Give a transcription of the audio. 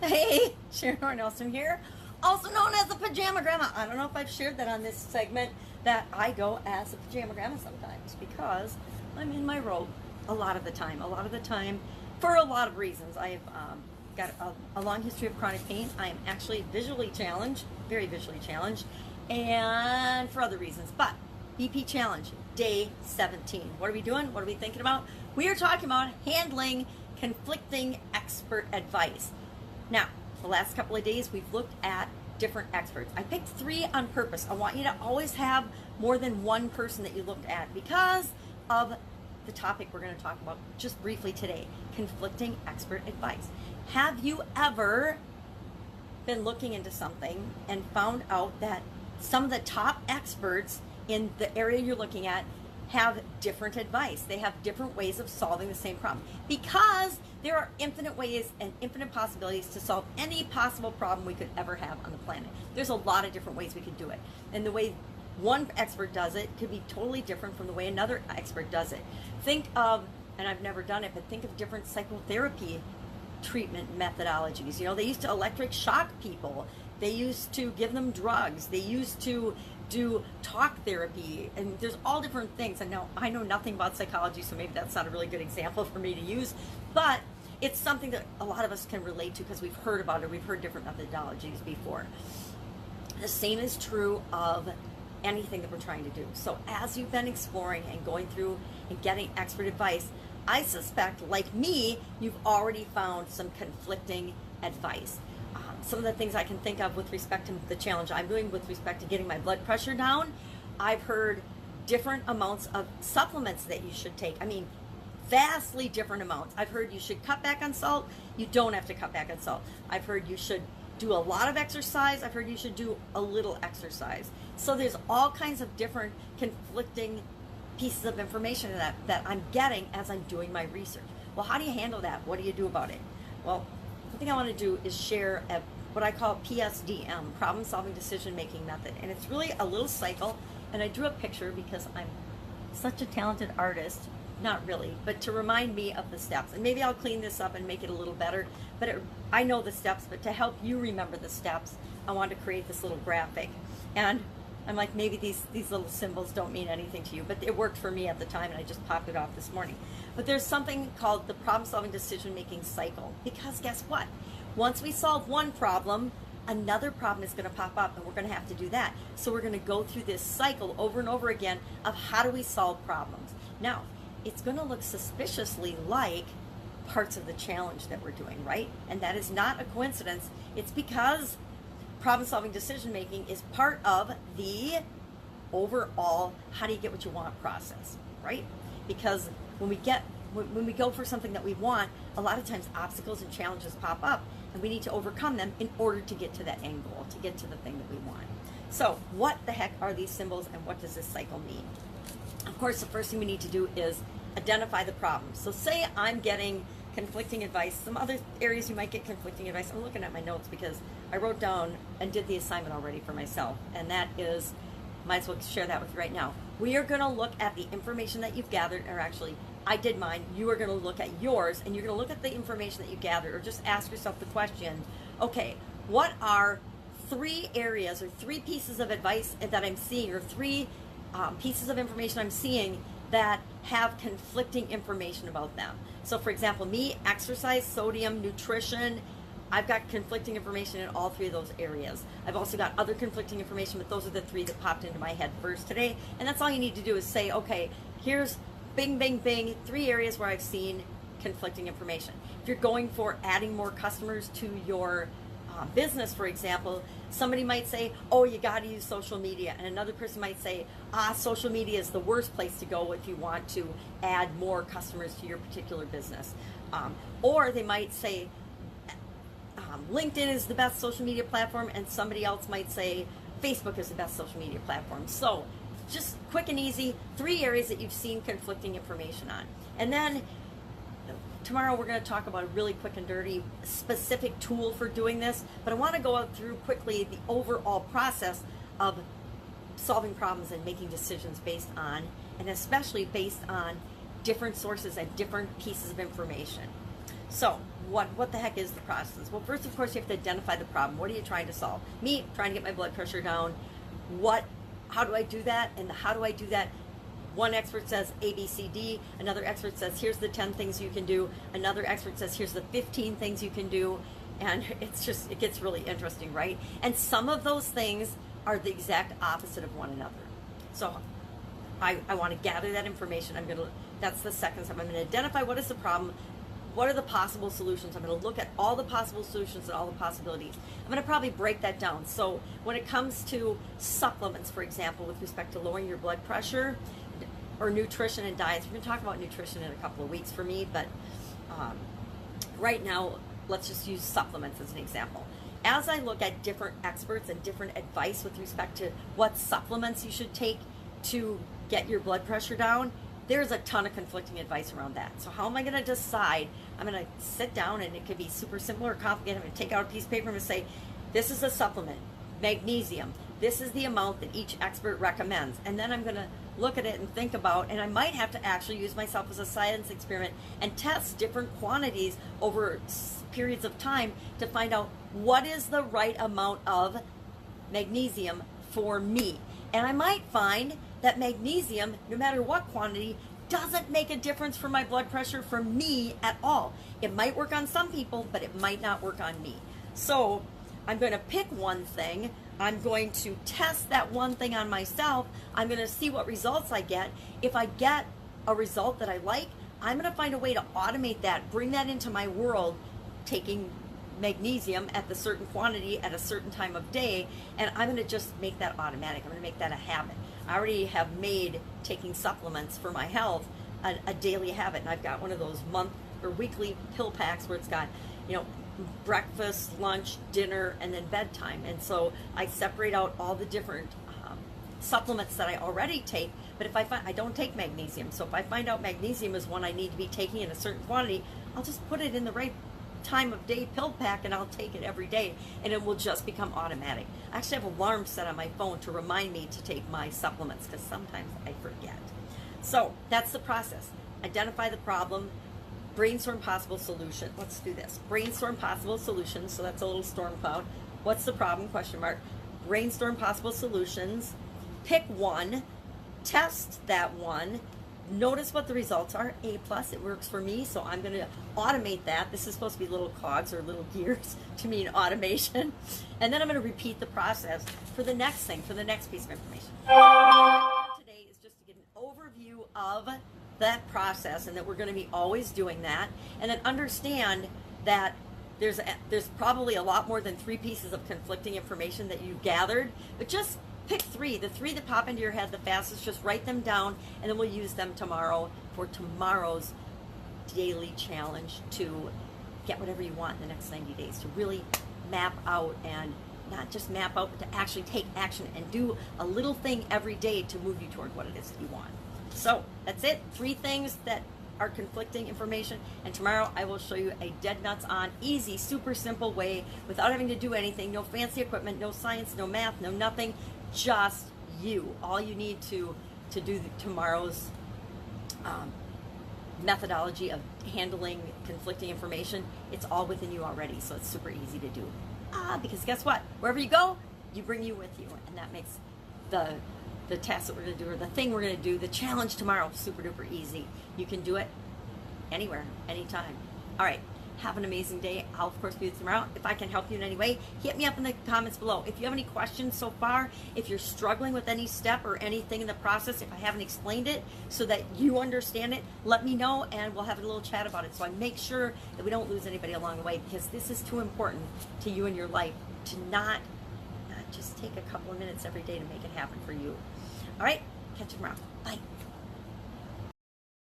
Hey, Sharon Horne-Ellstrom here, also known as the Pajama Grandma. I don't know if I've shared that on this segment, that I go as a Pajama Grandma sometimes because I'm in my robe a lot of the time. For a lot of reasons. I've got a long history of chronic pain. I am actually visually challenged, very visually challenged, and for other reasons. But BP Challenge, day 17. What are we doing? What are we thinking about? We are talking about handling conflicting expert advice. Now, the last couple of days, we've looked at different experts. I picked 3 on purpose. I want you to always have more than one person that you looked at because of the topic we're going to talk about just briefly today, conflicting expert advice. Have you ever been looking into something and found out that some of the top experts in the area you're looking at have different advice? They have different ways of solving the same problem because there are infinite ways and infinite possibilities to solve any possible problem we could ever have on the planet. There's a lot of different ways we could do it. And the way one expert does it could be totally different from the way another expert does it. Think of, and I've never done it, but think of different psychotherapy treatment methodologies. You know, they used to electric shock people. They used to give them drugs. They used to do talk therapy, and there's all different things. And now I know nothing about psychology, so maybe that's not a really good example for me to use, but it's something that a lot of us can relate to because we've heard about it. We've heard different methodologies before. The same is true of anything that we're trying to do. So as you've been exploring and going through and getting expert advice, I suspect, like me, you've already found some conflicting advice. Some of the things I can think of with respect to the challenge I'm doing with respect to getting my blood pressure down, I've heard different amounts of supplements that you should take. I mean, vastly different amounts. I've heard you should cut back on salt. You don't have to cut back on salt. I've heard you should do a lot of exercise. I've heard you should do a little exercise. So there's all kinds of different conflicting pieces of information that I'm getting as I'm doing my research. Well, how do you handle that? What do you do about it? Well, the thing I want to do is share what I call PSDM, Problem Solving Decision Making Method. And it's really a little cycle. And I drew a picture because I'm such a talented artist. Not really, but to remind me of the steps. And maybe I'll clean this up and make it a little better. But I know the steps, but to help you remember the steps, I wanted to create this little graphic. And I'm like, maybe these little symbols don't mean anything to you, but it worked for me at the time, and I just popped it off this morning. But there's something called the problem-solving decision-making cycle, because guess what? Once we solve one problem, another problem is going to pop up, and we're going to have to do that. So we're going to go through this cycle over and over again of how do we solve problems. Now, it's going to look suspiciously like parts of the challenge that we're doing, right? And that is not a coincidence. It's because problem-solving decision-making is part of the overall how do you get what you want process, right? Because when we go for something that we want, a lot of times obstacles and challenges pop up, and we need to overcome them in order to get to that end goal, to get to the thing that we want. So what the heck are these symbols, and what does this cycle mean? Of course, the first thing we need to do is identify the problem. So say I'm getting conflicting advice. Some other areas you might get conflicting advice. I'm looking at my notes because I wrote down and did the assignment already for myself, and that is, might as well share that with you right now. We are going to look at the information that you've gathered, or actually, I did mine. You are going to look at yours, and you're going to look at the information that you gathered, or just ask yourself the question, okay, what are 3 areas or 3 pieces of advice that I'm seeing, or 3 pieces of information I'm seeing that have conflicting information about them? So for example, me, exercise, sodium, nutrition, I've got conflicting information in all 3 of those areas. I've also got other conflicting information, but those are the 3 that popped into my head first today. And that's all you need to do is say, okay, here's bing, bing, bing, 3 areas where I've seen conflicting information. If you're going for adding more customers to your business, for example, somebody might say, oh, you got to use social media. And another person might say, social media is the worst place to go if you want to add more customers to your particular business. Or they might say, LinkedIn is the best social media platform, and somebody else might say Facebook is the best social media platform. So just quick and easy, 3 areas that you've seen conflicting information on. And then tomorrow we're going to talk about a really quick and dirty specific tool for doing this, but I want to go through quickly the overall process of solving problems and making decisions based on, and especially based on different sources and different pieces of information. So what the heck is the process? Well, first, of course, you have to identify the problem. What are you trying to solve? Me, trying to get my blood pressure down. How do I do that? And how do I do that? One expert says A, B, C, D. Another expert says, here's the 10 things you can do. Another expert says, here's the 15 things you can do. And it gets really interesting, right? And some of those things are the exact opposite of one another. So I want to gather that information. That's the second step. I'm going to identify what is the problem. What are the possible solutions? I'm going to look at all the possible solutions and all the possibilities. I'm going to probably break that down. So when it comes to supplements, for example, with respect to lowering your blood pressure, or nutrition and diets, we're going to talk about nutrition in a couple of weeks for me, but right now, let's just use supplements as an example. As I look at different experts and different advice with respect to what supplements you should take to get your blood pressure down, there's a ton of conflicting advice around that. So how am I going to decide? I'm going to sit down, and it could be super simple or complicated. I'm going to take out a piece of paper and say, this is a supplement, magnesium. This is the amount that each expert recommends. And then I'm going to look at it and think about, and I might have to actually use myself as a science experiment and test different quantities over periods of time to find out what is the right amount of magnesium for me. And I might find that magnesium, no matter what quantity, doesn't make a difference for my blood pressure for me at all. It might work on some people, but it might not work on me. So I'm going to pick one thing. I'm going to test that one thing on myself. I'm going to see what results I get. If I get a result that I like, I'm going to find a way to automate that, bring that into my world, taking magnesium at the certain quantity at a certain time of day, and I'm going to just make that automatic. I'm going to make that a habit. I already have made taking supplements for my health a daily habit, and I've got one of those month or weekly pill packs where it's got, breakfast, lunch, dinner, and then bedtime. And so I separate out all the different supplements that I already take. But if I find I don't take magnesium, so if I find out magnesium is one I need to be taking in a certain quantity, I'll just put it in the right time of day pill pack, and I'll take it every day, and it will just become automatic. I actually have alarms set on my phone to remind me to take my supplements, because sometimes I forget. So that's the process. Identify the problem, brainstorm possible solution. Let's do this. Brainstorm possible solutions. So that's a little storm cloud. What's the problem? Question mark. Brainstorm possible solutions. Pick one. Test that one. Notice what the results are. A+, it works for me, so I'm going to automate that. This is supposed to be little cogs or little gears to mean automation. And then I'm going to repeat the process for the next thing, for the next piece of information. Today is just to get an overview of that process, and that we're going to be always doing that, and then understand that there's probably a lot more than 3 pieces of conflicting information that you gathered, but just pick 3, the 3 that pop into your head the fastest. Just write them down, and then we'll use them tomorrow for tomorrow's daily challenge to get whatever you want in the next 90 days, to really map out, and not just map out, but to actually take action and do a little thing every day to move you toward what it is that you want. So that's it. 3 things that are conflicting information, and tomorrow I will show you a dead nuts on, easy, super simple way without having to do anything. No fancy equipment, no science, no math, no nothing, just you. All you need to do tomorrow's methodology of handling conflicting information, it's all within you already, so it's super easy to do. Because guess what? Wherever you go, you bring you with you, and that makes the task that we're going to do, or the thing we're going to do, the challenge tomorrow, super duper easy. You can do it anywhere, anytime. All right, have an amazing day. I'll of course be with you tomorrow. If I can help you in any way, hit me up in the comments below. If you have any questions so far, if you're struggling with any step or anything in the process, if I haven't explained it so that you understand it, let me know, and we'll have a little chat about it, so I make sure that we don't lose anybody along the way, because this is too important to you in your life to not just take a couple of minutes every day to make it happen for you. All right, catch you tomorrow. Bye.